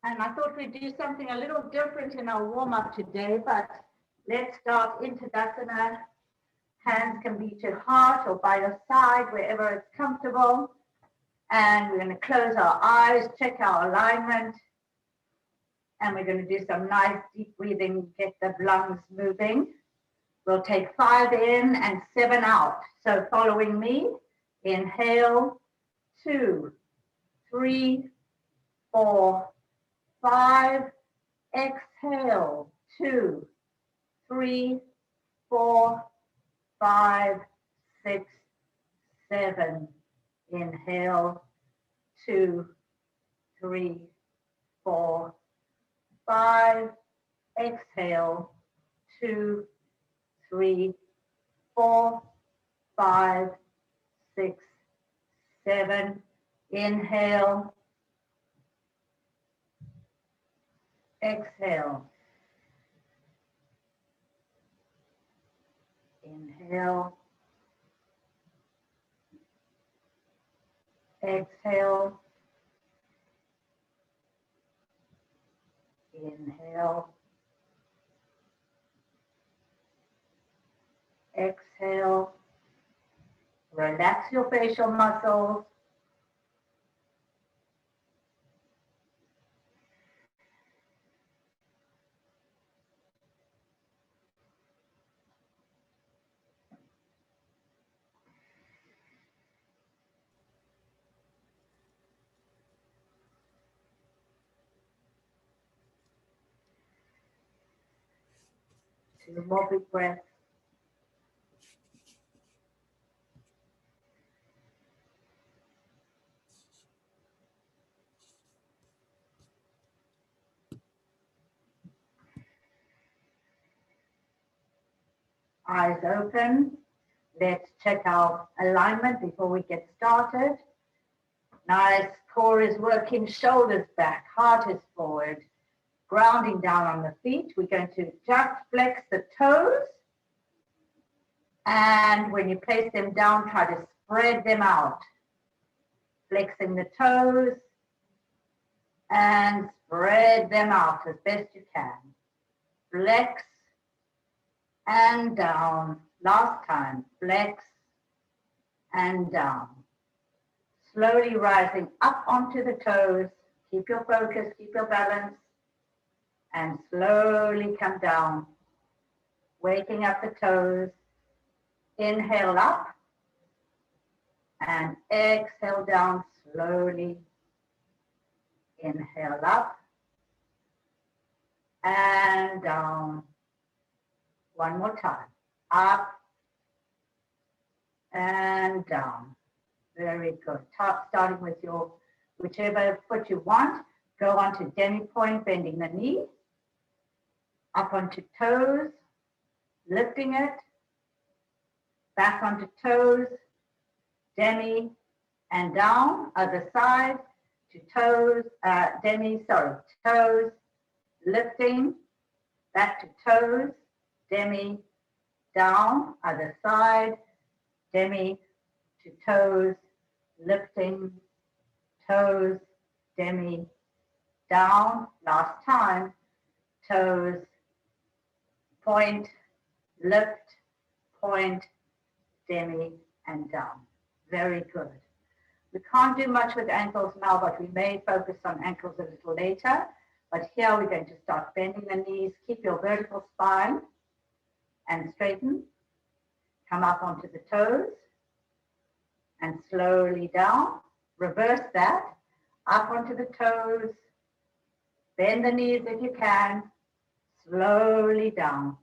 And I thought we'd do something a little different in our warm-up today, but let's start into Tadasana. Hands can be to your heart or by your side, wherever it's comfortable. And we're going to close our eyes, check our alignment. And we're going to do some nice deep breathing, get the lungs moving. We'll take 5 in and 7 out. So following me, inhale, 2, 3, 4, 5. Exhale, 2, 3, 4, 5, 6, 7. Inhale, 2, 3, 4, 5. Exhale, 2, 3, 4, 5, 6, 7. Inhale. Exhale. Inhale. Exhale. Inhale. Exhale. Relax your facial muscles. Two more big breaths. Eyes open. Let's check our alignment before we get started. Nice, core is working, shoulders back, heart is forward, grounding down on the feet. We're going to just flex the toes. And when you place them down, try to spread them out. Flexing the toes and spread them out as best you can. Flex and down. Last time, flex and down. Slowly rising up onto the toes. Keep your focus, keep your balance. And slowly come down. Waking up the toes. Inhale up. And exhale down slowly. Inhale up. And down. One more time. Up and down. Very good. Starting with your whichever foot you want. Go onto demi point, bending the knee. Up onto toes, lifting it. Back onto toes, demi and down. Other side to toes, toes, lifting. Back to toes, demi, down, other side, demi to toes, lifting, toes, demi, down, last time, toes, point, lift, point, demi, and down. Very good. We can't do much with ankles now, but we may focus on ankles a little later. But here we're going to start bending the knees, keep your vertical spine, and straighten. Come up onto the toes and slowly down. Reverse that. Up onto the toes. Bend the knees if you can. Slowly down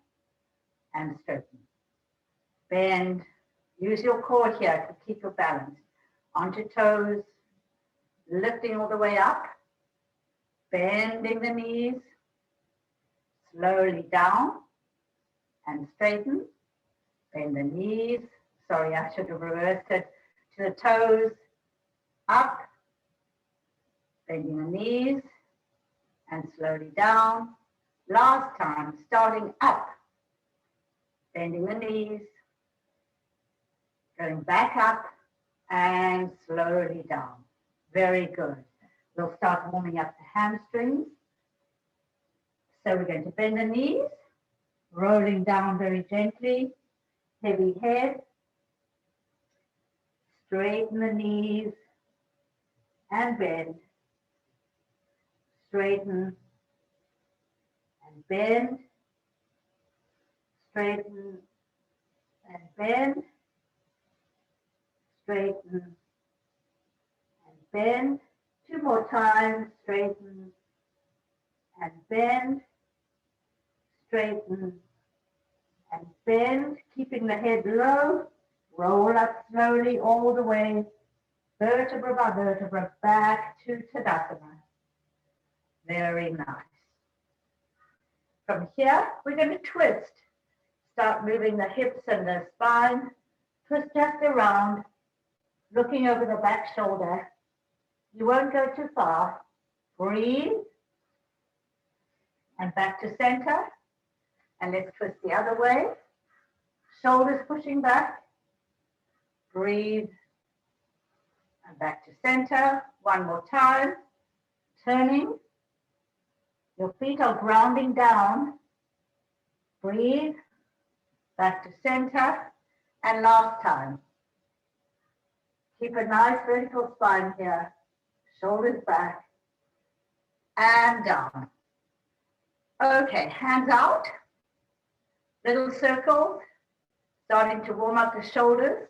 and straighten. Bend. Use your core here to keep your balance. Onto toes. Lifting all the way up. Bending the knees. Slowly down. And straighten, bend the knees. Sorry, I should have reversed it. To the toes, up, bending the knees, and slowly down. Last time, starting up, bending the knees, going back up, and slowly down. Very good. We'll start warming up the hamstrings. So we're going to bend the knees, rolling down very gently, heavy head. Straighten the knees and bend. Straighten and bend. Straighten and bend. Straighten and bend. 2 more times. Straighten and bend. Straighten and bend. Keeping the head low. Roll up slowly all the way, vertebra by vertebra, back to Tadasana. Very nice. From here, we're going to twist. Start moving the hips and the spine. Twist just around, looking over the back shoulder. You won't go too far. Breathe. And back to center. And let's twist the other way. Shoulders pushing back. Breathe, and back to center. 1 more time. Turning. Your feet are grounding down. Breathe, back to center. And last time. Keep a nice vertical spine here. Shoulders back and down. Okay, hands out. Little circles. Starting to warm up the shoulders.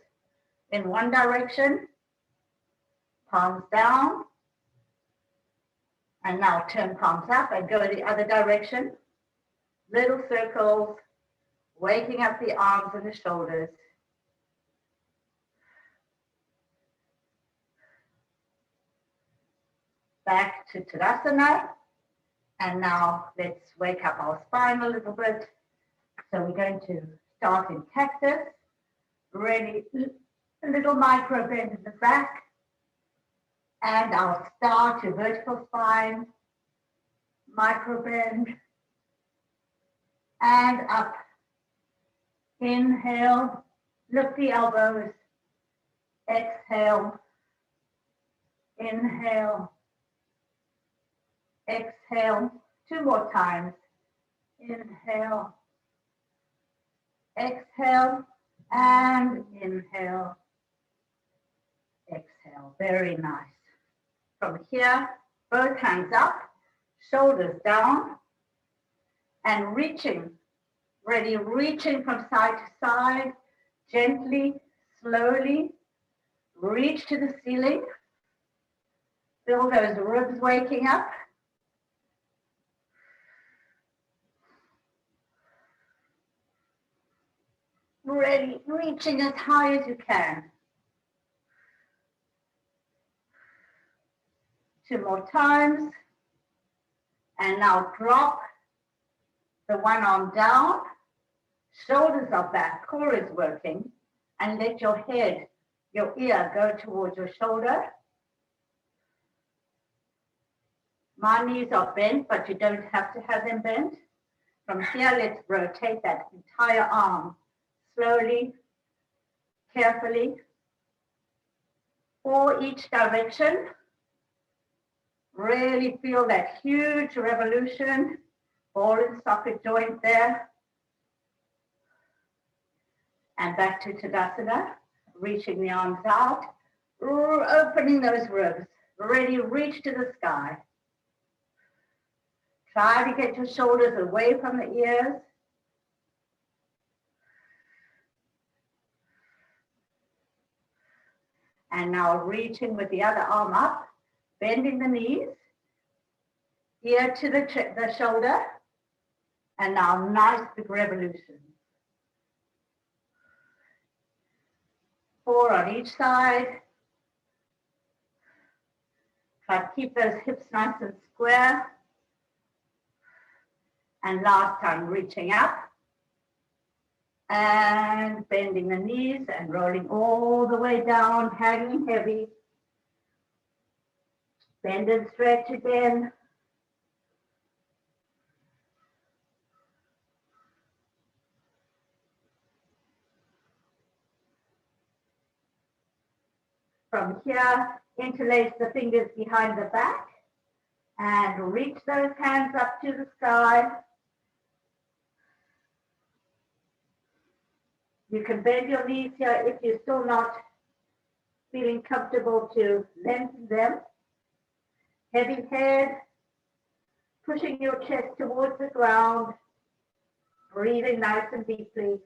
In one direction, palms down, and now turn palms up and go the other direction. Little circles, waking up the arms and the shoulders. Back to Tadasana, and now let's wake up our spine a little bit. So we're going to start in cactus, ready. A little micro bend in the back, and I'll start your vertical spine, micro bend, and up. Inhale, lift the elbows, exhale, inhale, exhale. 2 more times. Inhale, exhale, and inhale. Exhale, very nice. From here, both hands up, shoulders down, and reaching, ready, reaching from side to side, gently, slowly, reach to the ceiling. Feel those ribs waking up. Ready, reaching as high as you can. 2 more times. And now drop the one arm down. Shoulders are back, core is working. And let your head, your ear go towards your shoulder. My knees are bent, but you don't have to have them bent. From here, let's rotate that entire arm slowly, carefully, for each direction. Really feel that huge revolution, ball and socket joint there. And back to Tadasana, reaching the arms out, opening those ribs, ready, reach to the sky. Try to get your shoulders away from the ears. And now reaching with the other arm up, bending the knees, ear to the shoulder, and now nice big revolution. 4 on each side. Try to keep those hips nice and square. And last time, reaching up and bending the knees and rolling all the way down, hanging heavy. Bend and stretch again. From here, interlace the fingers behind the back And reach those hands up to the sky. You can bend your knees here if you're still not feeling comfortable to lengthen them. Heavy head, pushing your chest towards the ground, breathing nice and deeply.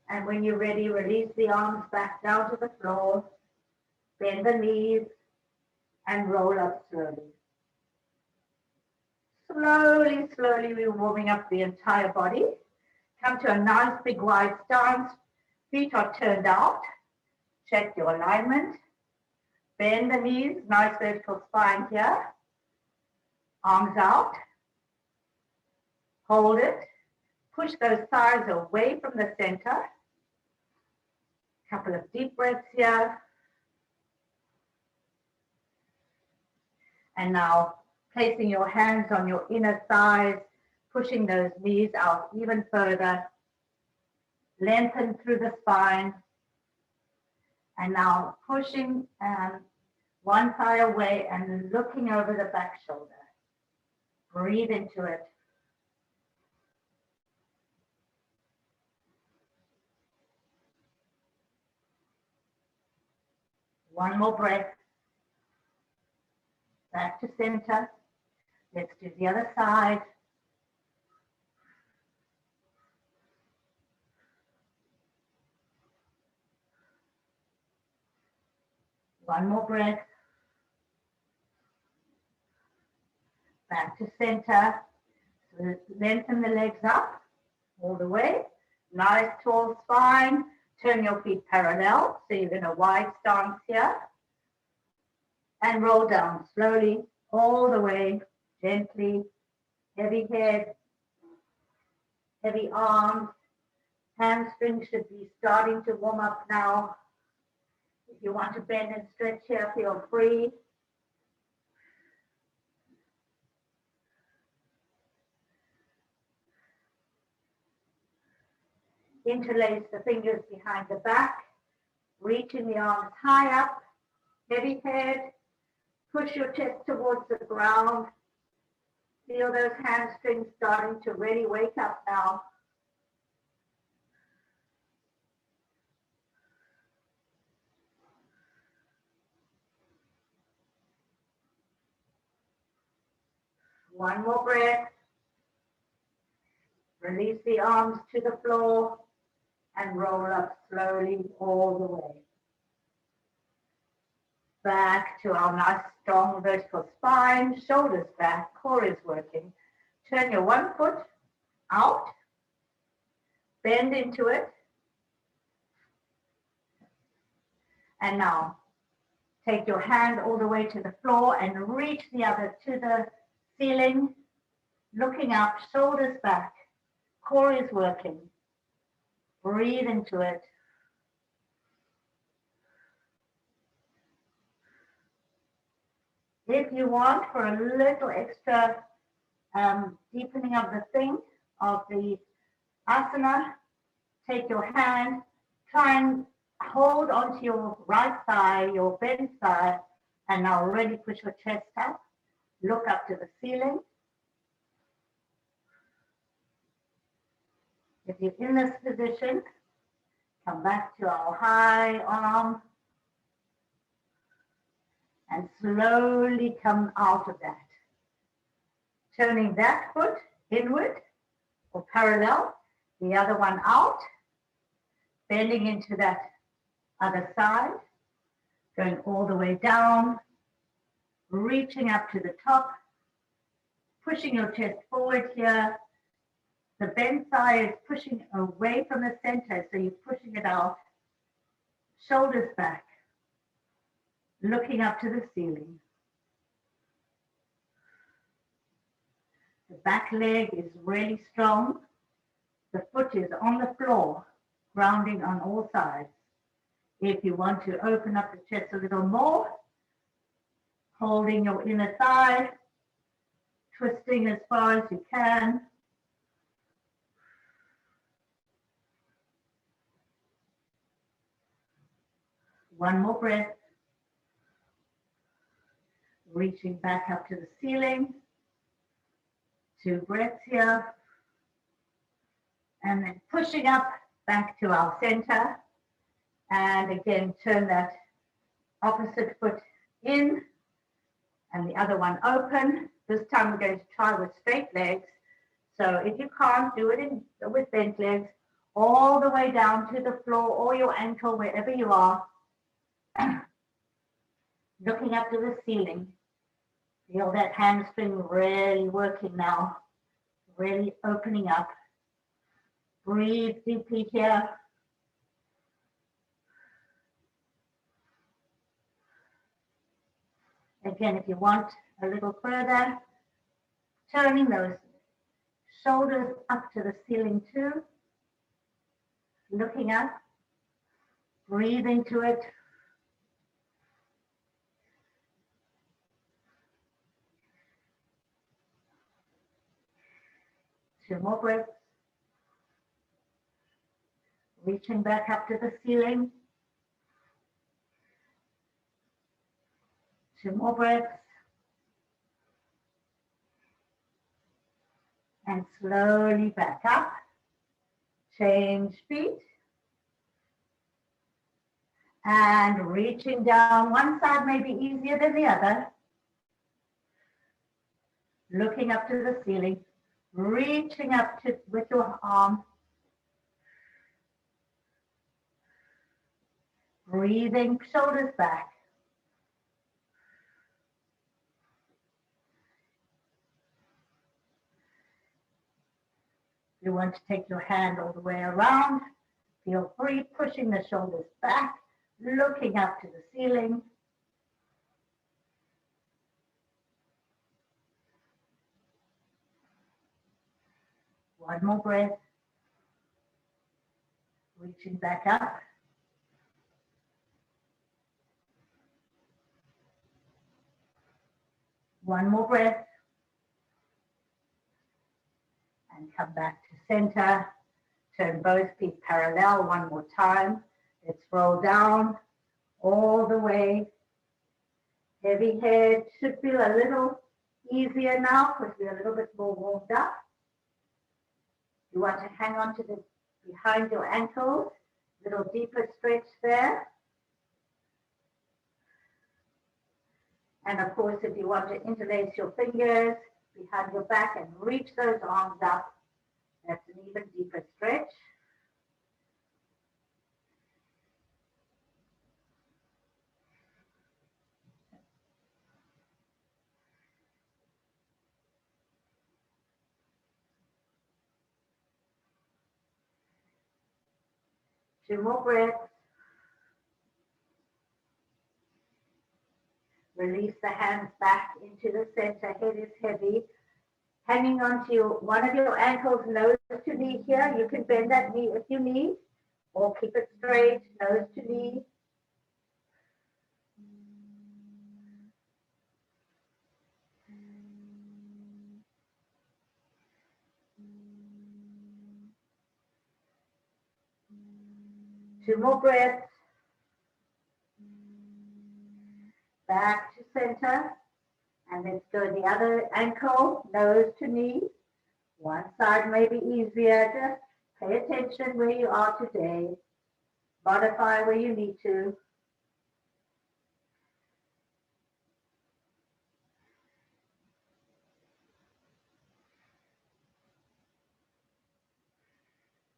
And when you're ready, release the arms back down to the floor, bend the knees, and roll up slowly. Slowly, slowly, we're warming up the entire body. Come to a nice big wide stance. Feet are turned out. Check your alignment. Bend the knees, nice vertical spine here. Arms out. Hold it. Push those thighs away from the center. Couple of deep breaths here. And now placing your hands on your inner thighs, pushing those knees out even further. Lengthen through the spine. And now pushing one thigh away and looking over the back shoulder. Breathe into it. One more breath. Back to center. Let's do the other side. One more breath. Back to center. So lengthen the legs up all the way. Nice tall spine. Turn your feet parallel. So you're in a wide stance here. And roll down slowly all the way, gently. Heavy head, heavy arms. Hamstrings should be starting to warm up now. If you want to bend and stretch here, feel free. Interlace the fingers behind the back, reaching the arms high up, heavy head, push your chest towards the ground. Feel those hamstrings starting to really wake up now. One more breath. Release the arms to the floor and roll up slowly all the way. Back to our nice strong vertical spine, shoulders back, core is working. Turn your one foot out, bend into it. And now take your hand all the way to the floor and reach the other to the ceiling, looking up, shoulders back, core is working. Breathe into it. If you want, for a little extra deepening of the thing, of the asana, take your hand, try and hold onto your right thigh, your bent thigh, and now really push your chest up. Look up to the ceiling. If you're in this position, come back to our high arm and slowly come out of that. Turning that foot inward or parallel, the other one out, bending into that other side, going all the way down, reaching up to the top, pushing your chest forward here. The bent thigh is pushing away from the center, so you're pushing it out. Shoulders back, looking up to the ceiling. The back leg is really strong. The foot is on the floor, grounding on all sides. If you want to open up the chest a little more, holding your inner thigh, twisting as far as you can. One more breath. Reaching back up to the ceiling. 2 breaths here. And then pushing up back to our center. And again, turn that opposite foot in and the other one open. This time we're going to try with straight legs. So if you can't, do it with bent legs, all the way down to the floor or your ankle, wherever you are. Looking up to the ceiling. Feel that hamstring really working now, really opening up. Breathe deeply here. Again, if you want a little further, turning those shoulders up to the ceiling too. Looking up, breathe into it. Two more breaths. Reaching back up to the ceiling. Two more breaths. And slowly back up. Change feet. And reaching down. One side may be easier than the other. Looking up to the ceiling. Reaching up to with your arm. Breathing, shoulders back. You want to take your hand all the way around. Feel free, pushing the shoulders back, looking up to the ceiling. One more breath. Reaching back up. One more breath. And come back to center. Turn both feet parallel one more time. Let's roll down all the way. Heavy head. Should feel a little easier now because we're a little bit more warmed up. You want to hang on to the behind your ankles. Little deeper stretch there. And of course, if you want to interlace your fingers behind your back and reach those arms up, that's an even deeper stretch. Two more breaths. Release the hands back into the center. Head is heavy. Hanging on to one of your ankles, nose to knee here. You can bend that knee if you need, or keep it straight, nose to knee. Two more breaths. Back to center. And let's go the other ankle, nose to knee. One side may be easier. Just pay attention where you are today. Modify where you need to.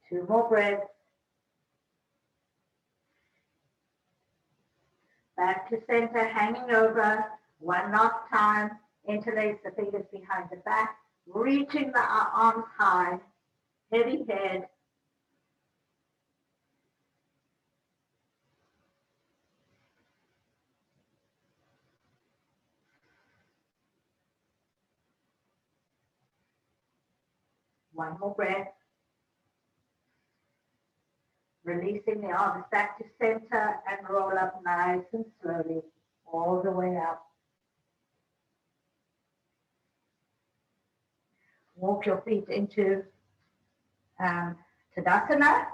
Two more breaths. Back to center, hanging over. One last time. Interlace the fingers behind the back. Reaching the arms high. Heavy head. One more breath. Releasing the arms back to center and roll up nice and slowly all the way up. Walk your feet into Tadasana,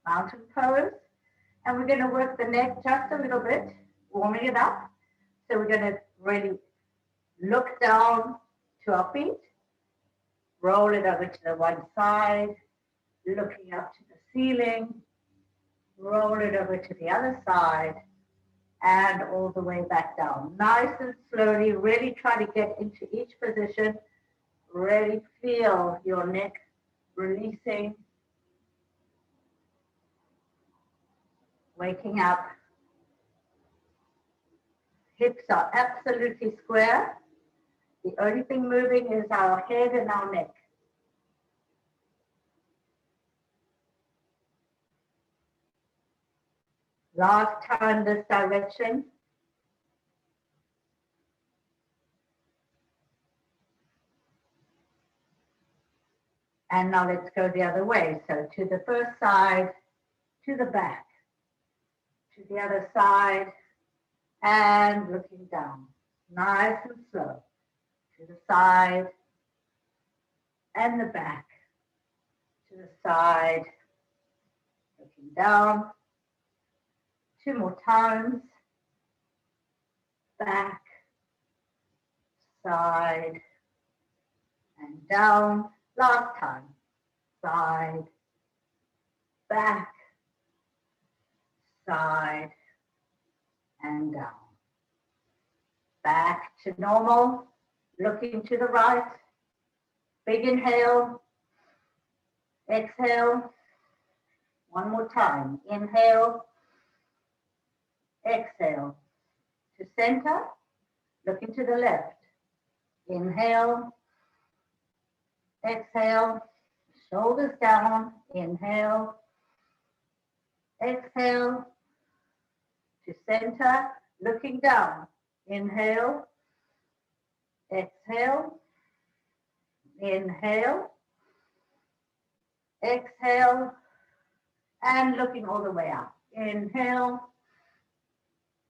mountain pose, And we're going to work the neck just a little bit, warming it up. So we're going to really look down to our feet, roll it over to the one side, looking up to the ceiling, roll it over to the other side, and all the way back down. Nice and slowly, really try to get into each position. Really feel your neck releasing, waking up. Hips are absolutely square. The only thing moving is our head and our neck. Last time this direction. And now let's go the other way. So to the first side, to the back, to the other side, and looking down. Nice and slow. To the side and the back. To the side, looking down. 2 more times. Back, side, and down. Last time. Side, back, side, and down. Back to normal. Looking to the right. Big inhale. Exhale. One more time. Inhale. Exhale. To center. Looking to the left. Inhale. Exhale. Shoulders down. Inhale. Exhale. To center. Looking down. Inhale. Exhale. Inhale. Exhale. And looking all the way up. Inhale.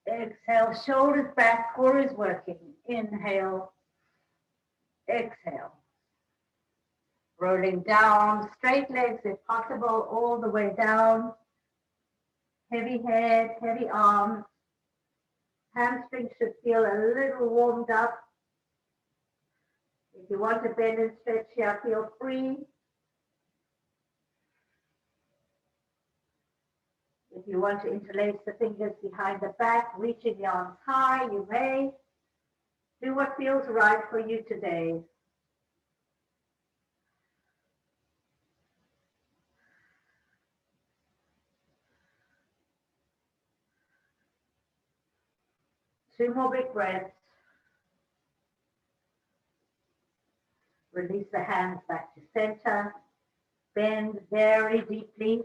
Exhale. Shoulders back. Core is working. Inhale. Exhale. Rolling down. Straight legs if possible. All the way down. Heavy head. Heavy arms. Hamstrings should feel a little warmed up. If you want to bend and stretch here, feel free. If you want to interlace the fingers behind the back, reaching the arms high, you may. Do what feels right for you today. Two more big breaths. Release the hands back to center. Bend very deeply.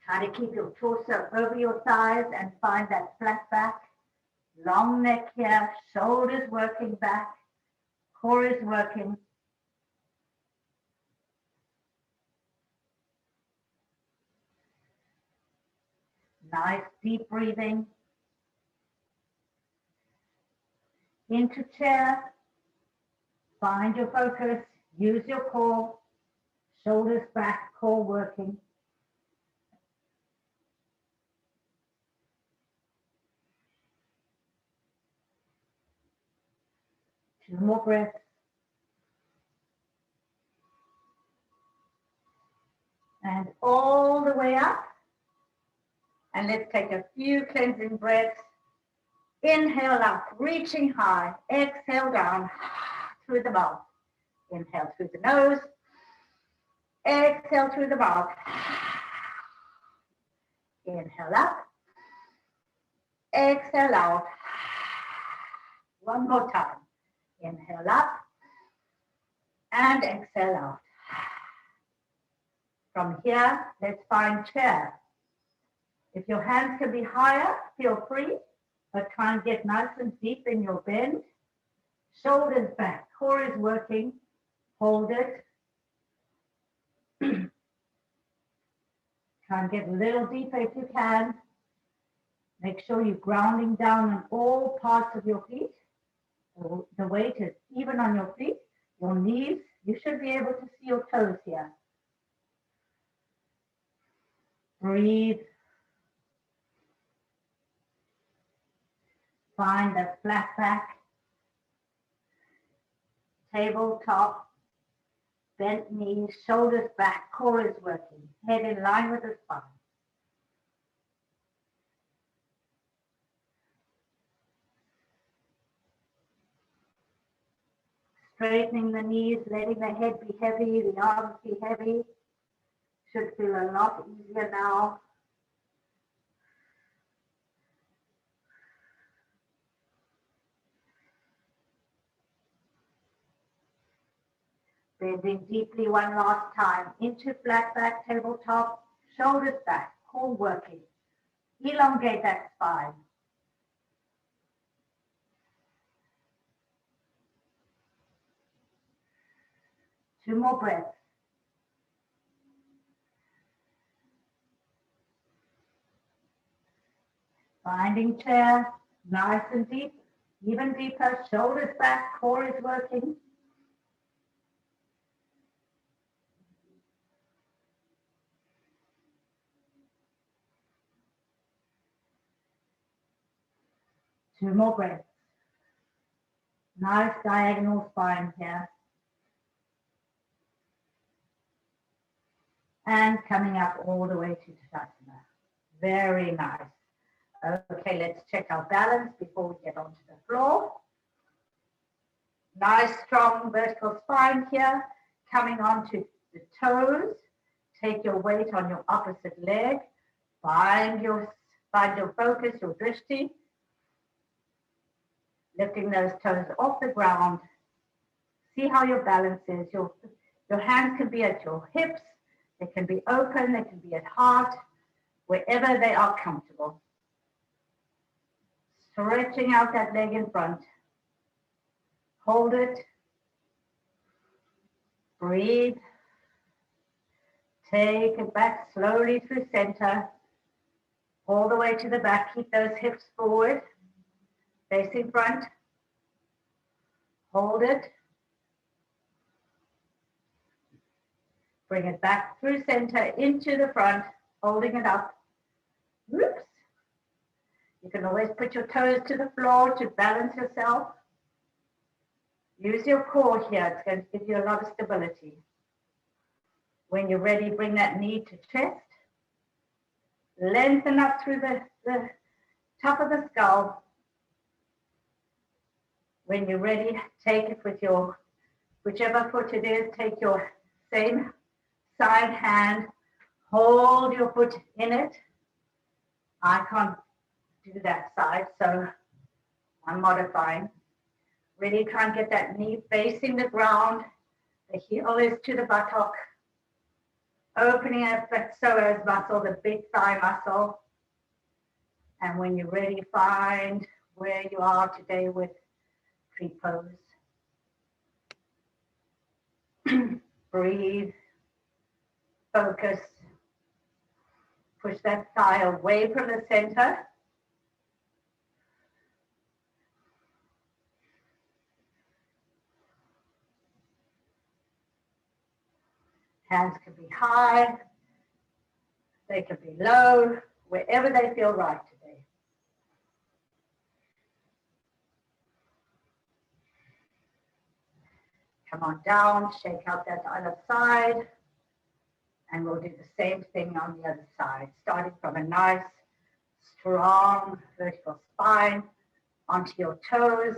Try to keep your torso over your thighs and find that flat back. Long neck here, shoulders working back, core is working. Nice deep breathing. Into chair. Find your focus, use your core, shoulders back, core working. Two more breaths. And all the way up. And let's take a few cleansing breaths. Inhale up, reaching high. Exhale down through the mouth. Inhale through the nose. Exhale through the mouth. Inhale up. Exhale out. One more time. Inhale up. And exhale out. From here, let's find chair. If your hands can be higher, feel free, but try and get nice and deep in your bend. Shoulders back, core is working. Hold it. Try and get a little deeper if you can. Make sure you're grounding down on all parts of your feet. The weight is even on your feet, your knees. You should be able to see your toes here. Breathe. Find that flat back. Tabletop. Bent knees, shoulders back, core is working. Head in line with the spine. Straightening the knees, letting the head be heavy, the arms be heavy. Should feel a lot easier now. Bending deeply one last time into flat back, tabletop, shoulders back, core working. Elongate that spine. Two more breaths. Finding chair, nice and deep, even deeper, shoulders back, core is working. Two more breaths. Nice diagonal spine here. And coming up all the way to Tadasana. Very nice. Okay, let's check our balance before we get onto the floor. Nice, strong vertical spine here. Coming onto the toes. Take your weight on your opposite leg. Find your focus, your drishti. Lifting those toes off the ground. See how your balance is. Your hands can be at your hips. They can be open. They can be at heart. Wherever they are comfortable. Stretching out that leg in front. Hold it. Breathe. Take it back slowly through center. All the way to the back. Keep those hips forward. Facing front. Hold it. Bring it back through center into the front. Holding it up. Whoops. You can always put your toes to the floor to balance yourself. Use your core here. It's going to give you a lot of stability. When you're ready, bring that knee to chest. Lengthen up through the top of the skull. When you're ready, take it with your, whichever foot it is, take your same side hand. Hold your foot in it. I can't do that side, so I'm modifying. Really try and get that knee facing the ground. The heel is to the buttock. Opening up that psoas muscle, the big thigh muscle. And when you're ready, find where you are today with tree pose. Breathe. Focus. Push that thigh away from the center. Hands can be high, they can be low, wherever they feel right today. Come on down, shake out that other side, and we'll do the same thing on the other side, starting from a nice, strong vertical spine onto your toes.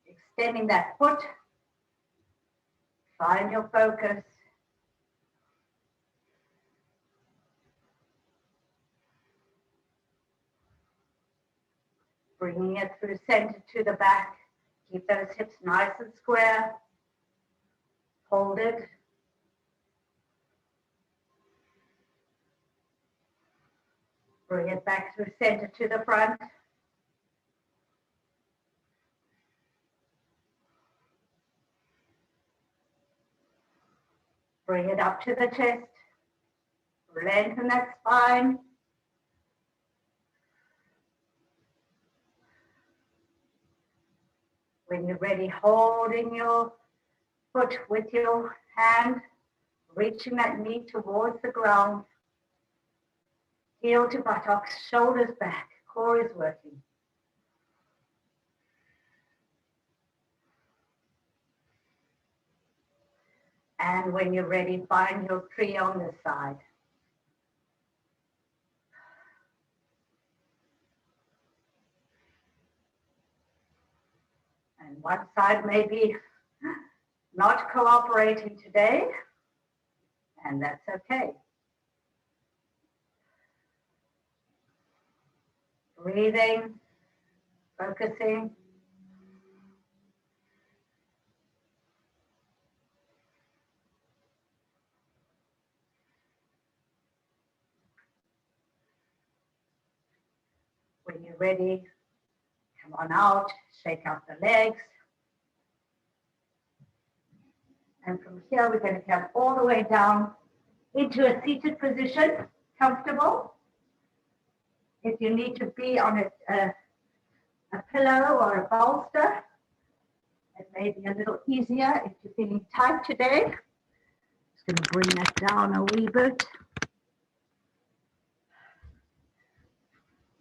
Extending that foot. Find your focus. Bringing it through center to the back. Keep those hips nice and square. Hold it. Bring it back through center to the front. Bring it up to the chest. Lengthen that spine. When you're ready, holding your foot with your hand, reaching that knee towards the ground, heel to buttocks, shoulders back, core is working. And when you're ready, find your tree on this side. And one side may be not cooperating today, and that's okay. Breathing, focusing. When you're ready, come on out, shake out the legs. And from here, we're going to come all the way down into a seated position, comfortable. If you need to be on a pillow or a bolster, it may be a little easier if you're feeling tight today. Just going to bring that down a wee bit.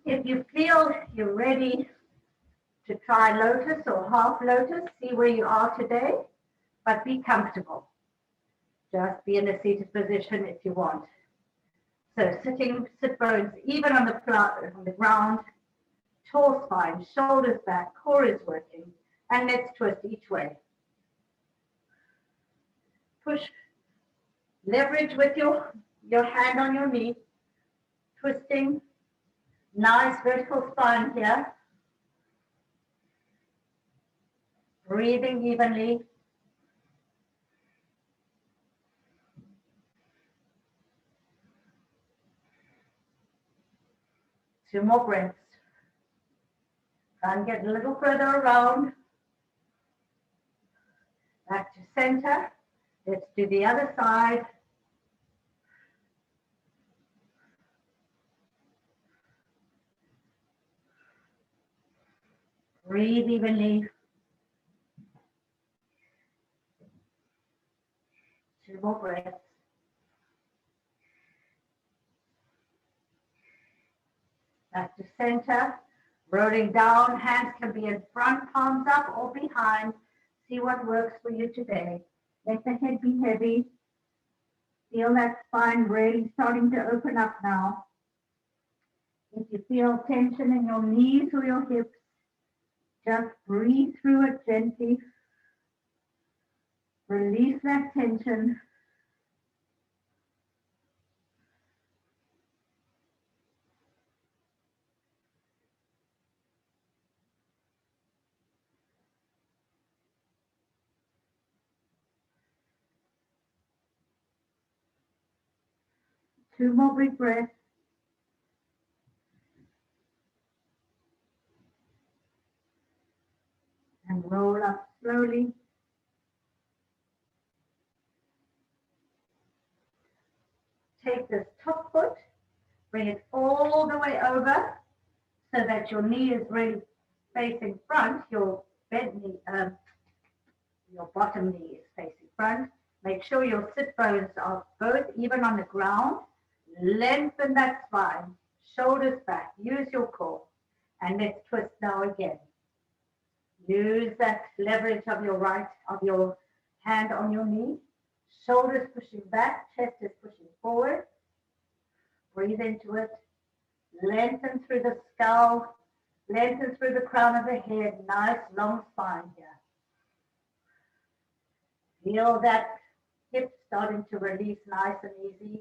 If you feel you're ready to try lotus or half lotus, see where you are today, but be comfortable. Just be in a seated position if you want. So sit bones even on the ground, tall spine, shoulders back, core is working, and let's twist each way. Push, leverage with your hand on your knee, twisting, nice vertical spine here. Breathing evenly. Two more breaths. Try and get a little further around. Back to center. Let's do the other side. Breathe evenly. Two more breaths. Back to center. Rolling down, hands can be in front, palms up or behind. See what works for you today. Let the head be heavy. Feel that spine really starting to open up now. If you feel tension in your knees or your hips, just breathe through it gently. Release that tension. Two more big breaths. And roll up slowly. Take this top foot, bring it all the way over so that your knee is really facing front, your bent knee, your bottom knee is facing front. Make sure your sit bones are both even on the ground. Lengthen that spine, shoulders back, use your core. And let's twist now again. Use that leverage of your hand on your knee. Shoulders pushing back, chest is pushing forward. Breathe into it. Lengthen through the skull, lengthen through the crown of the head. Nice long spine here. Feel that hip starting to release nice and easy.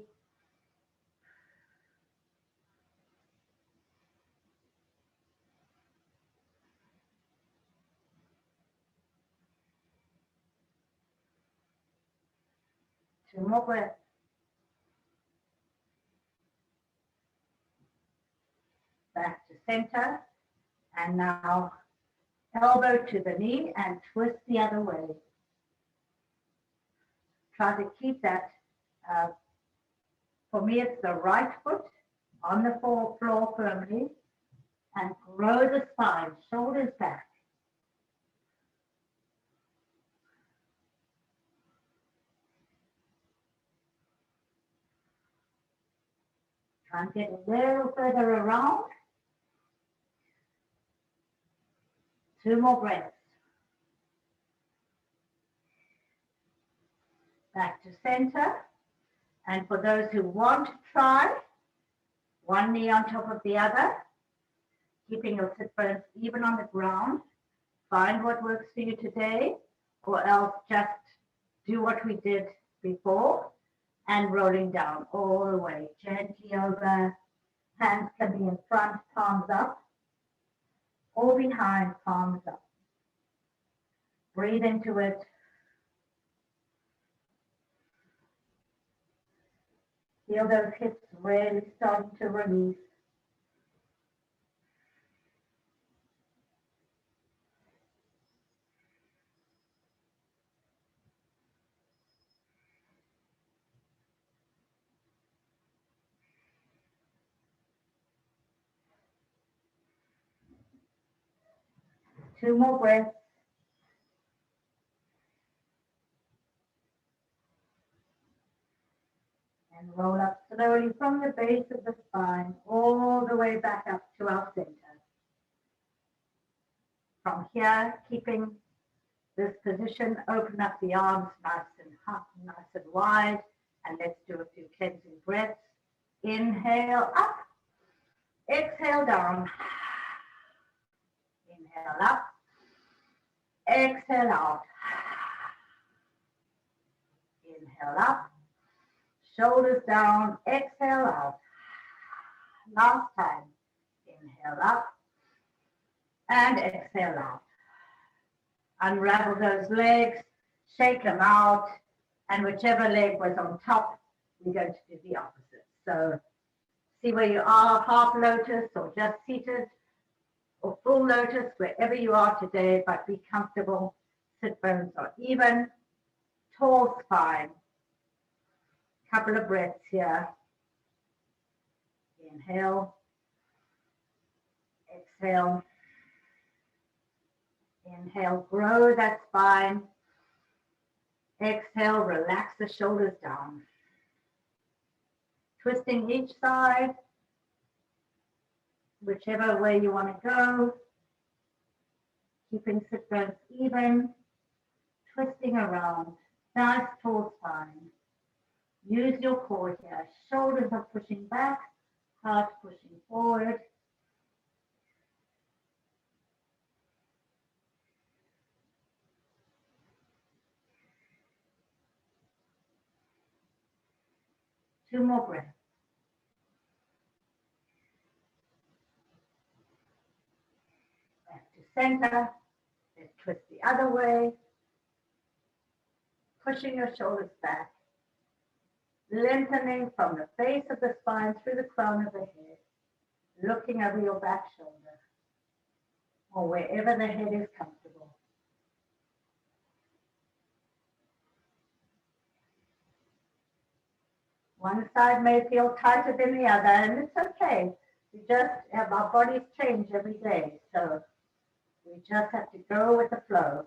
Two more breaths. Back to center. And now elbow to the knee and twist the other way. Try to keep that, for me it's the right foot on the floor firmly, and grow the spine, shoulders back. Try and get a little further around. 2 more breaths. Back to center. And for those who want to try, one knee on top of the other, keeping your sit bones even on the ground. Find what works for you today, or else just do what we did before and rolling down all the way, gently over. Hands can be in front, palms up, or behind, palms up. Breathe into it. Feel those hips really starting to release. Two more breaths. And roll up slowly from the base of the spine all the way back up to our center. From here, keeping this position, open up the arms nice and wide, and let's do a few cleansing breaths. Inhale up, exhale down. Inhale up, exhale out. Inhale up, shoulders down, exhale out. Last time, inhale up and exhale out. Unravel those legs, shake them out, and whichever leg was on top, we're going to do the opposite. So see where you are, half lotus or just seated, or full lotus, wherever you are today, but be comfortable. Sit bones are even, tall spine. Couple of breaths here. Inhale, exhale. Inhale, grow that spine. Exhale, relax the shoulders down. Twisting each side, whichever way you want to go. Keeping sit bones even, twisting around. Nice tall spine. Use your core here. Shoulders are pushing back, heart pushing forward. Two more breaths. Back to center. Let's twist the other way. Pushing your shoulders back. Lengthening from the base of the spine through the crown of the head. Looking over your back shoulder. Or wherever the head is comfortable. One side may feel tighter than the other, and it's okay. We just have our bodies change every day, so we just have to go with the flow.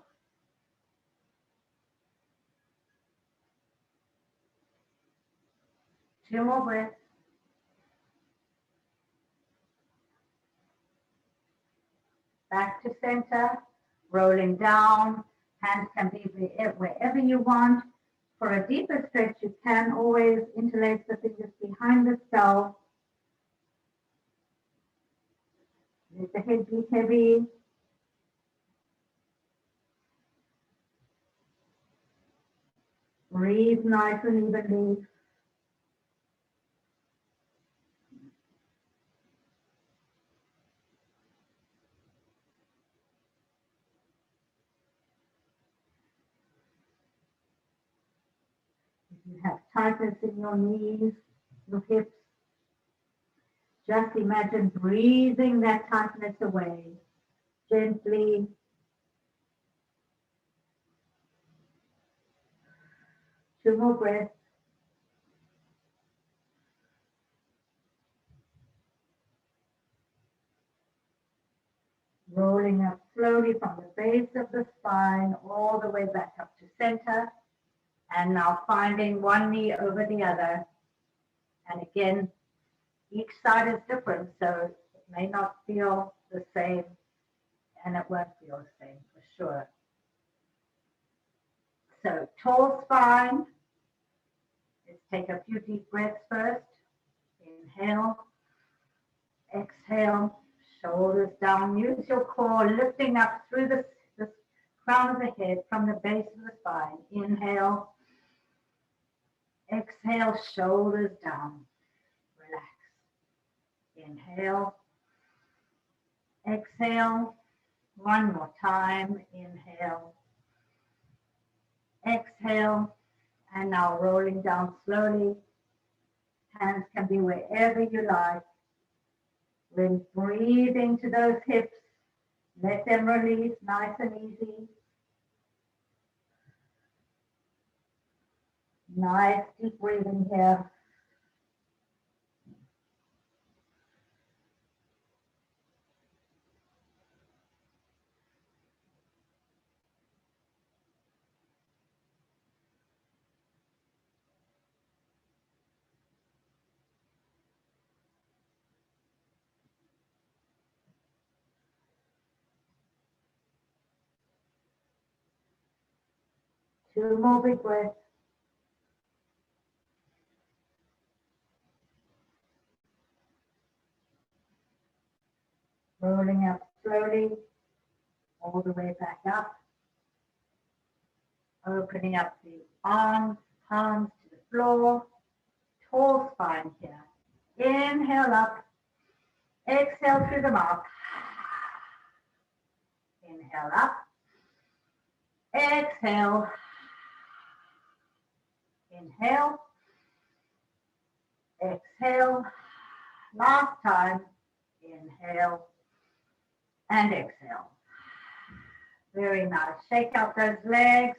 Two more breaths. Back to center, rolling down. Hands can be wherever you want. For a deeper stretch, you can always interlace the fingers behind the skull. Let the head be heavy. Breathe nice and evenly. You have tightness in your knees, your hips. Just imagine breathing that tightness away gently. Two more breaths. Rolling up slowly from the base of the spine all the way back up to center. And now finding one knee over the other. And again, Each side is different, so it may not feel the same, and it won't feel the same for sure. So tall spine. Let's take a few deep breaths first. Inhale, exhale, shoulders down. Use your core, lifting up through the crown of the head from the base of the spine. Inhale, exhale, shoulders down. Relax. Inhale, exhale. One more time. Inhale, exhale, and now rolling down slowly. Hands can be wherever you like. When breathing to those hips, let them release nice and easy. Nice deep breathing here. Two more big breaths. Rolling up slowly, all the way back up. Opening up the arms, palms to the floor. Tall spine here. Inhale up. Exhale through the mouth. Inhale up. Exhale. Inhale. Exhale. Last time. Inhale and exhale. Very nice. Shake out those legs.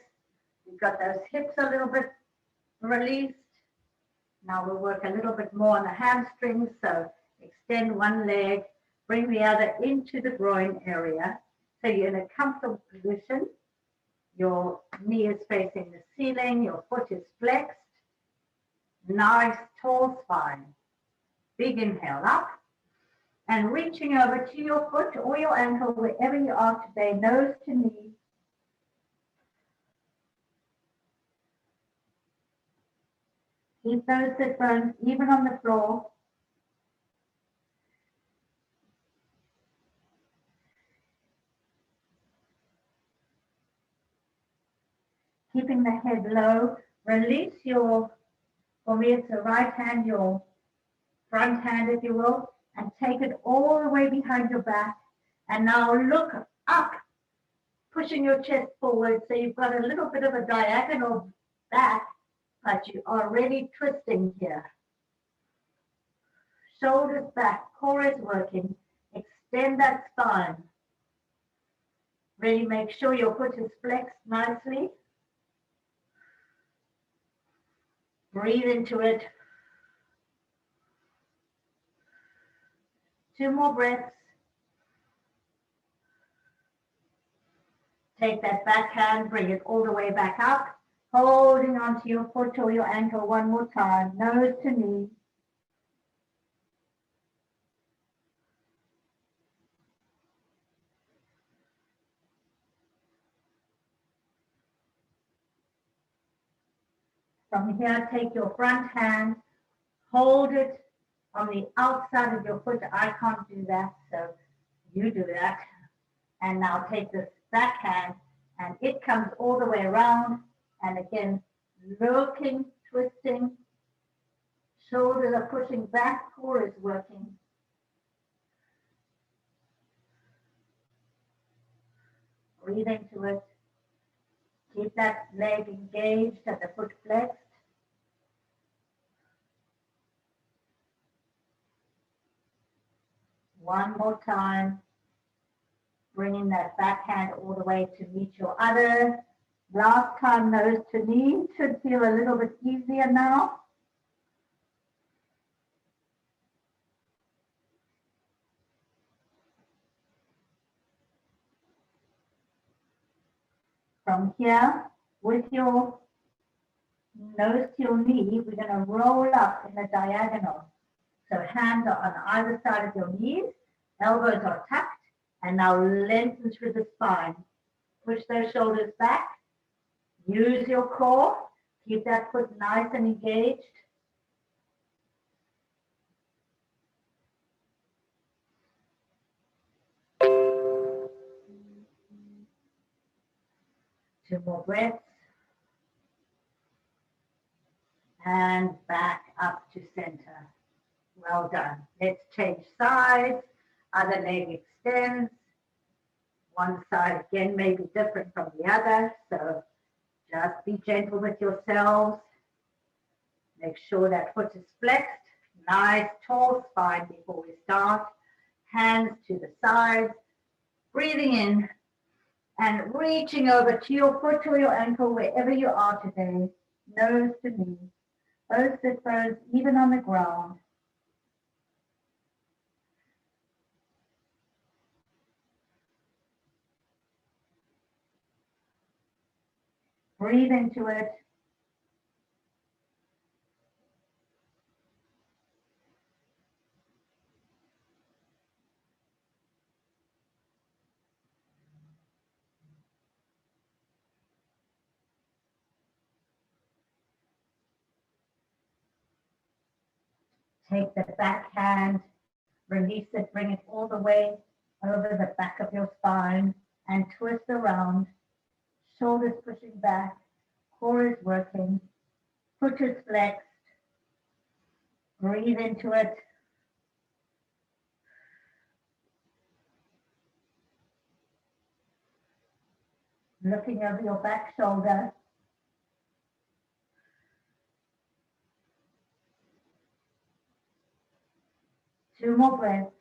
You've got those hips a little bit released. Now we'll work a little bit more on the hamstrings. So extend one leg, bring the other into the groin area. So you're in a comfortable position. Your knee is facing the ceiling. Your foot is flexed. Nice tall spine. Big inhale up. And reaching over to your foot or your ankle, wherever you are today, nose to knee. Keep those sit bones even on the floor. Keeping the head low. Release your, for me it's the right hand, your front hand if you will, and take it all the way behind your back. And now look up, pushing your chest forward. So you've got a little bit of a diagonal back, but you are really twisting here. Shoulders back, core is working. Extend that spine. Really make sure your foot is flexed nicely. Breathe into it. Two more breaths. Take that back hand, bring it all the way back up, holding onto your foot or your ankle one more time, nose to knee. From here, take your front hand, hold it on the outside of your foot. I can't do that, so you do that. And now take this back hand, and it comes all the way around. And again, looking, twisting. Shoulders are pushing back, core is working. Breathe into it. Keep that leg engaged and the foot flexed. One more time. Bringing that back hand all the way to meet your other. Last time, nose to knee. Should feel a little bit easier now. From here, with your nose to your knee, we're going to roll up in a diagonal. So hands are on either side of your knees, elbows are tucked, and now lengthen through the spine. Push those shoulders back. Use your core. Keep that foot nice and engaged. Two more breaths. And back up to center. Well done. Let's change sides. Other leg extends. One side again may be different from the other, so just be gentle with yourselves. Make sure that foot is flexed. Nice tall spine before we start. Hands to the sides. Breathing in and reaching over to your foot or your ankle, wherever you are today. Nose to knee. Both sit bones even on the ground. Breathe into it. Take the back hand, release it, bring it all the way over the back of your spine and twist around. Shoulders pushing back, core is working, foot is flexed. Breathe into it. Looking over your back shoulder. Two more breaths.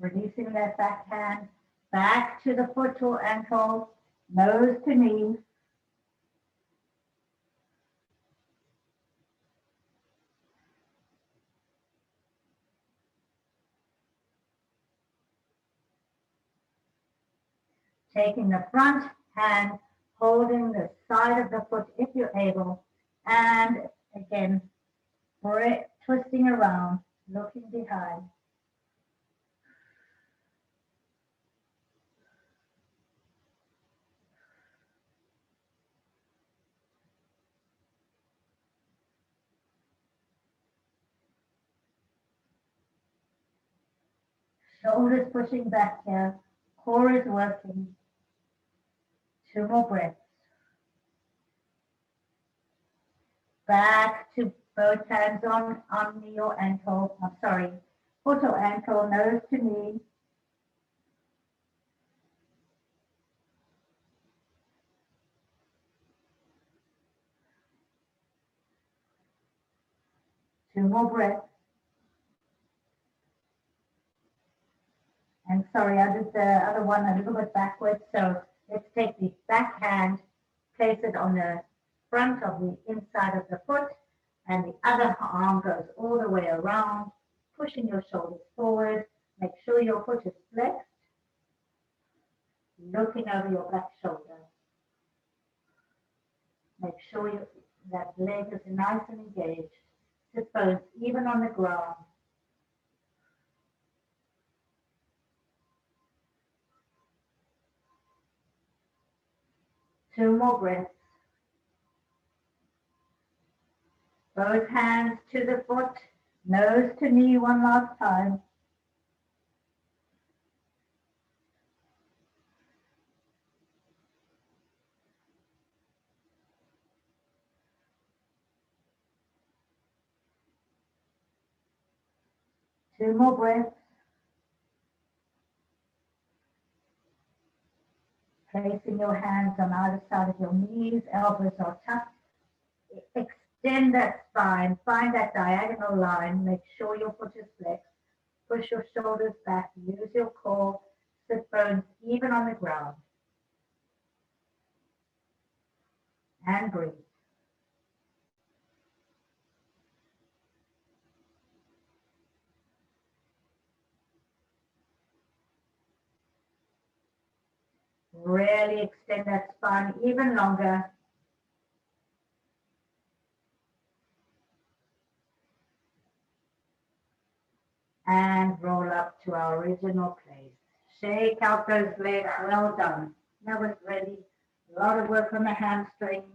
Releasing that back hand back to the foot or ankle, nose to knee. Taking the front hand, holding the side of the foot if you're able, and again, twisting around, looking behind. Shoulders pushing back here, core is working. Two more breaths. Back to both hands on knee or ankle. I'm sorry, foot or ankle, nose to knee. Two more breaths. And sorry, I did the other one a little bit backwards. So let's take the back hand, place it on the front of the inside of the foot, and the other arm goes all the way around, pushing your shoulders forward. Make sure your foot is flexed, looking over your back shoulder. Make sure that leg is nice and engaged. Sit bones even on the ground. Two more breaths. Both hands to the foot, nose to knee one last time. Two more breaths. Placing your hands on either side of your knees, elbows are tucked. Extend that spine, find that diagonal line, make sure your foot is flexed. Push your shoulders back, use your core, sit bones even on the ground. And breathe. Really extend that spine even longer. and roll up to our original place. Shake out those legs. Well done. That was ready. A lot of work on the hamstrings.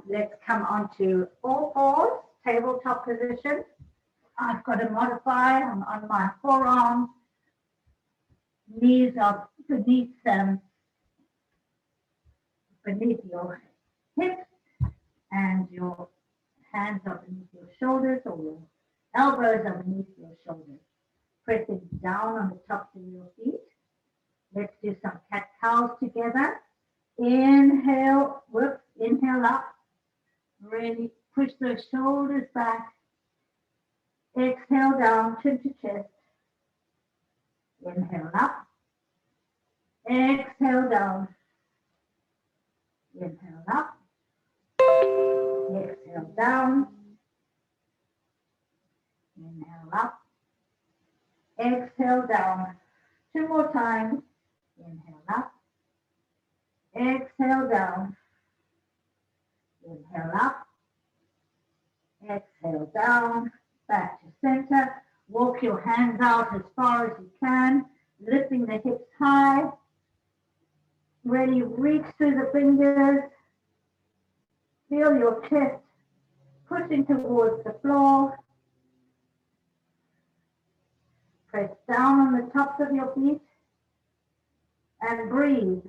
Let's come on to all fours, tabletop position. I've got to modify. I'm on my forearms. Knees are beneath your hips, and your hands are beneath your shoulders, or your elbows are beneath your shoulders. Pressing down on the tops of your feet. Let's do some cat-cows together. Inhale, whoops, inhale up. Really push those shoulders back. Exhale down, chin to chest. Inhale up. Exhale down. Inhale up. Exhale down. Inhale up. Exhale down. 2 more times. Inhale up. Exhale down. Inhale up. Exhale down. Back to center. Walk your hands out as far as you can, lifting the hips high. Ready, reach through the fingers. Feel your chest pushing towards the floor. Press down on the tops of your feet and breathe.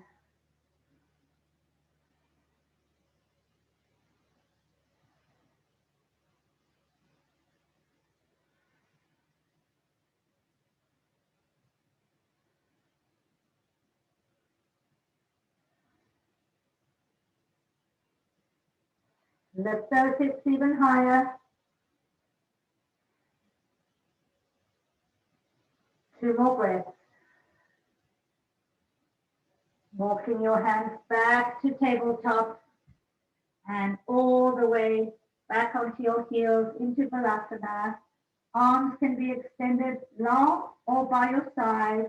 Lift those hips even higher. 2 more breaths. Walking your hands back to tabletop and all the way back onto your heels into Balasana. Arms can be extended long or by your side,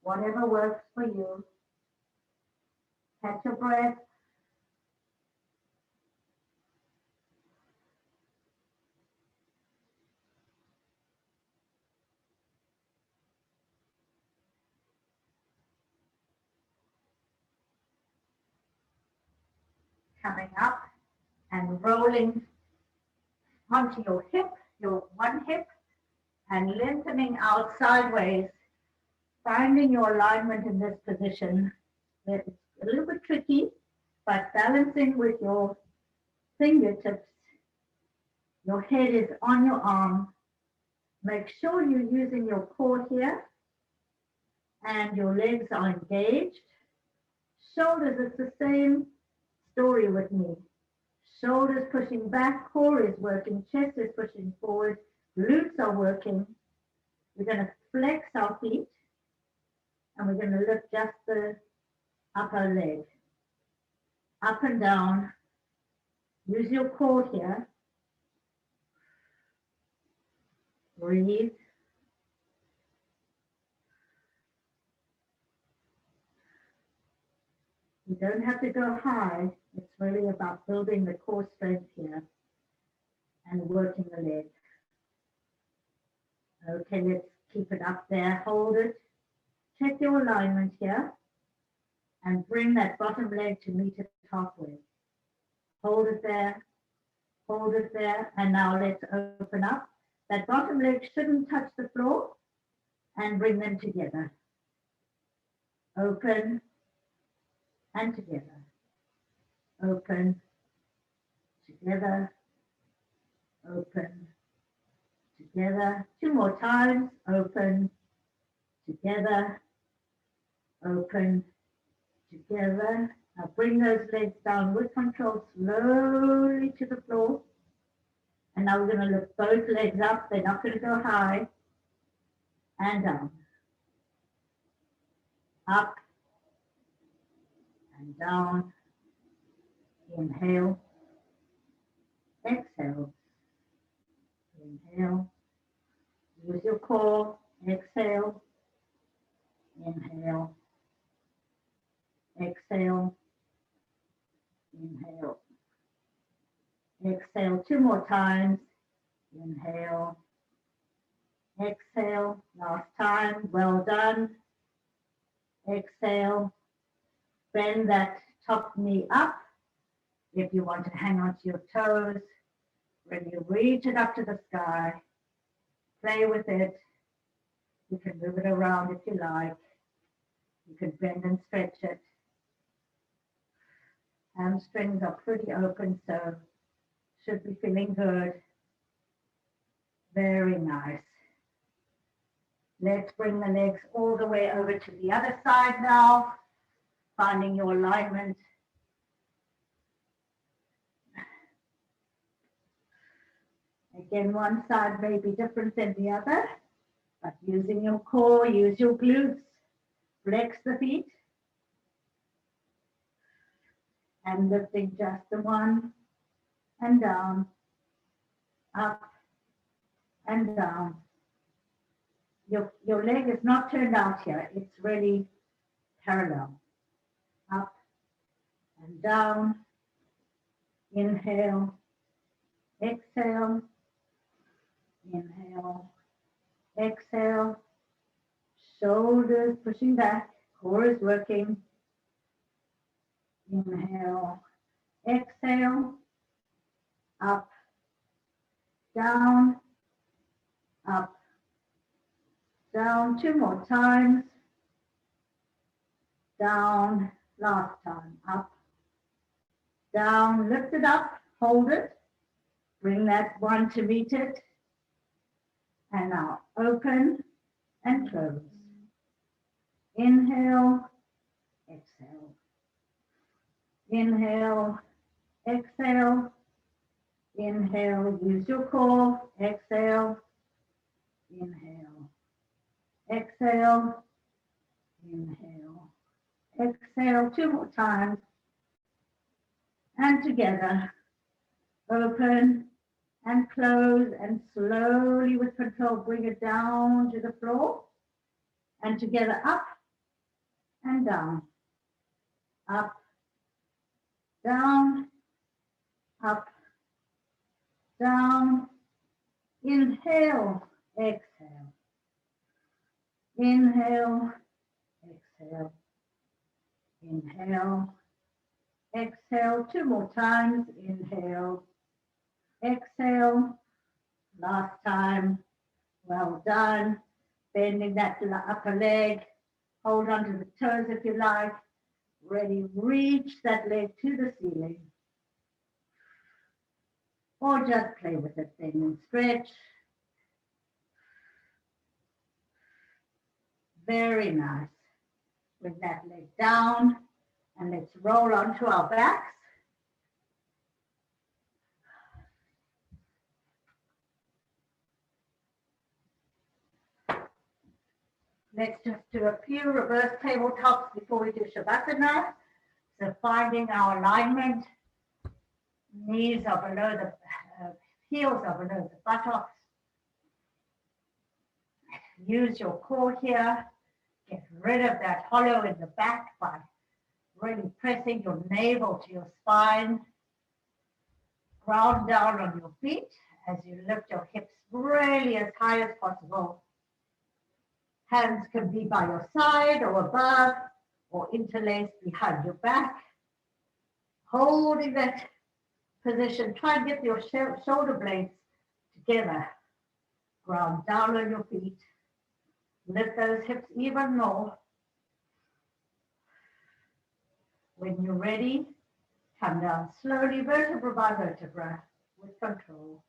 whatever works for you. Catch your breath. Coming up and rolling onto your hip, your one hip, and lengthening out sideways, finding your alignment in this position. It's a little bit tricky, but balancing with your fingertips. Your head is on your arm. Make sure you're using your core here and your legs are engaged. Shoulders, it's the same story with me. Shoulders pushing back, core is working, chest is pushing forward, glutes are working. We're going to flex our feet and we're going to lift just the upper leg. Up and down. Use your core here. Breathe. You don't have to go high. It's really about building the core strength here and working the leg. Okay, let's keep it up there. Hold it. Check your alignment here and bring that bottom leg to meet it halfway. Hold it there. Hold it there. And now let's open up. That bottom leg shouldn't touch the floor and bring them together. Open and together. Open, together, open, together. 2 more times. Open, together, open, together. Now bring those legs down with control slowly to the floor. And now we're going to lift both legs up. They're not going to go high. And down. Up and down. Inhale. Exhale. Inhale. Use your core. Exhale. Inhale. Exhale. Inhale. Exhale 2 more times. Inhale. Exhale. Last time. Well done. Exhale. Bend that top knee up. If you want to hang on to your toes, really reach it up to the sky. Play with it. You can move it around if you like. You can bend and stretch it. Hamstrings are pretty open, so should be feeling good. Very nice. Let's bring the legs all the way over to the other side now, finding your alignment. Again, one side may be different than the other, but using your core, use your glutes, flex the feet, and lifting just the one, and down, up, and down. Your leg is not turned out here. It's really parallel. Up and down. Inhale. Exhale. Inhale. Exhale. Shoulders pushing back. Core is working. Inhale. Exhale. Up. Down. Up. Down 2 more times. Down, last time. Up. Down, lift it up, hold it. Bring that one to meet it. And now open and close. Inhale, exhale. Inhale, exhale. Inhale, use your core. Exhale. Inhale. Exhale, inhale, exhale 2 more times, and together, open and close, and slowly with control, bring it down to the floor, and together up and down, up, down, up, down, inhale, exhale. Inhale, exhale, inhale, exhale 2 more times, inhale, exhale, last time, well done, bending that upper leg, hold onto the toes if you like, ready, reach that leg to the ceiling, or just play with it then and stretch. Very nice. Bring that leg down and let's roll onto our backs. Let's just do a few reverse tabletops before we do Shavasana. So finding our alignment, knees are below the heels are below the buttocks. Use your core here. Get rid of that hollow in the back by really pressing your navel to your spine. Ground down on your feet as you lift your hips really as high as possible. Hands can be by your side or above or interlaced behind your back. Holding that position, try and get your shoulder blades together. Ground down on your feet. Lift those hips even more. When you're ready, come down slowly, vertebra by vertebra, with control,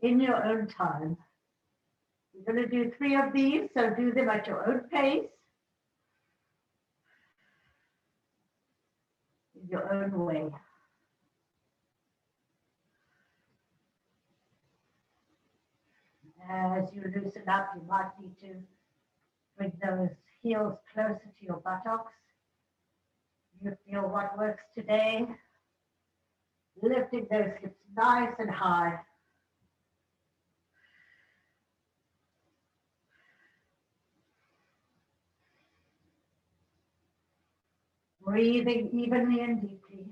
in your own time. We're going to do 3 of these, so do them at your own pace, in your own way. As you loosen up, you might need to bring those heels closer to your buttocks. You feel what works today. Lifting those hips nice and high. Breathing evenly and deeply.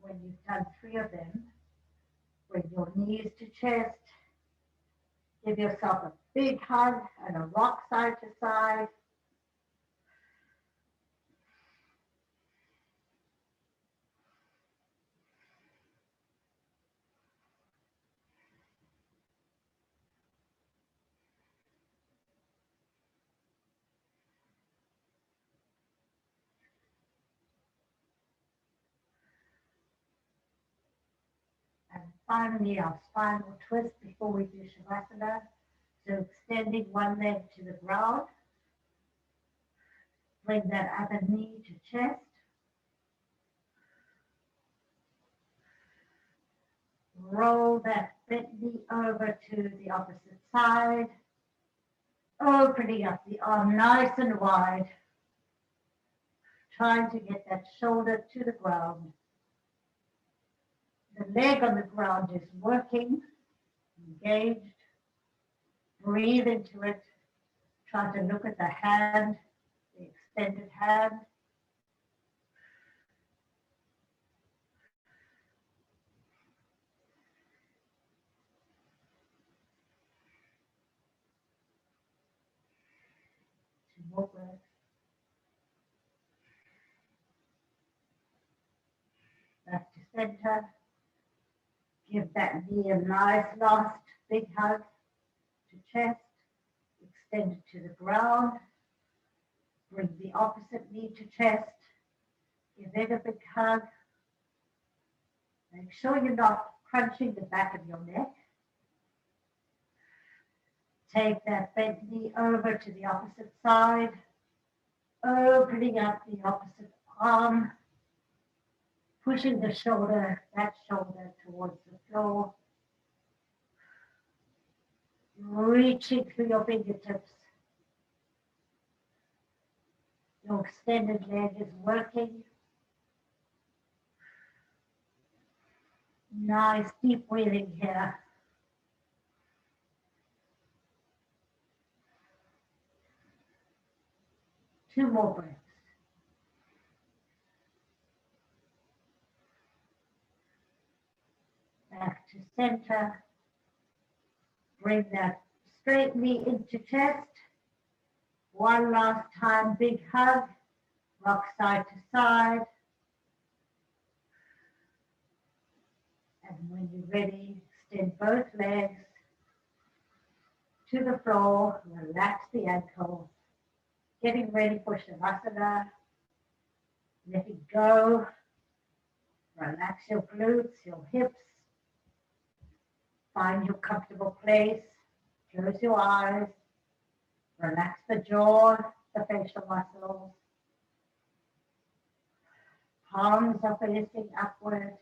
when you've done 3 of them, bring your knees to chest. Give yourself a big hug and a rock side to side. And finally, our spinal twist before we do Shavasana. So extending one leg to the ground. Bring that other knee to chest. Roll that bent knee over to the opposite side. Opening up the arm nice and wide. Trying to get that shoulder to the ground. The leg on the ground is working, engaged. Breathe into it. Try to look at the hand, the extended hand. Two more breaths. Back to center. Give that knee a nice last big hug to chest. Extend it to the ground. Bring the opposite knee to chest. Give it a big hug. Make sure you're not crunching the back of your neck. Take that bent knee over to the opposite side. Opening up the opposite arm. Pushing the shoulder, that shoulder towards the floor. Reaching through your fingertips. Your extended leg is working. Nice deep breathing here. Two more breaths. Back to center. Bring that straight knee into chest. One last time, big hug. Rock side to side. And when you're ready, extend both legs to the floor. Relax the ankles. Getting ready for Shavasana. Letting go. Relax your glutes, your hips. Find your comfortable place. Close your eyes. Relax the jaw, the facial muscles. Palms are facing upward.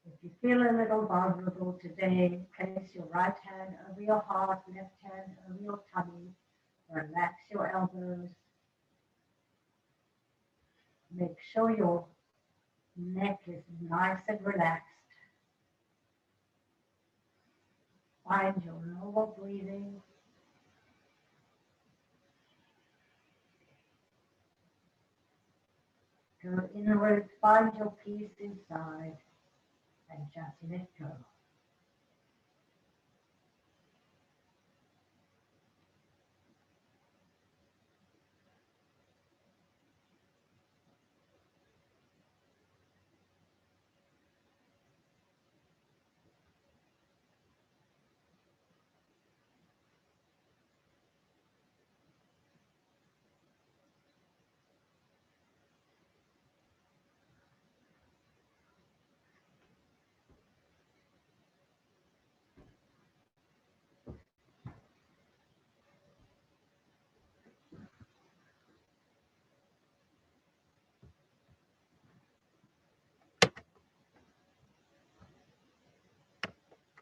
If you feel a little vulnerable today, place your right hand over your heart, left hand over your tummy. Relax your elbows. Make sure your neck is nice and relaxed. Find your normal breathing. Go inward, find your peace inside, and just let go.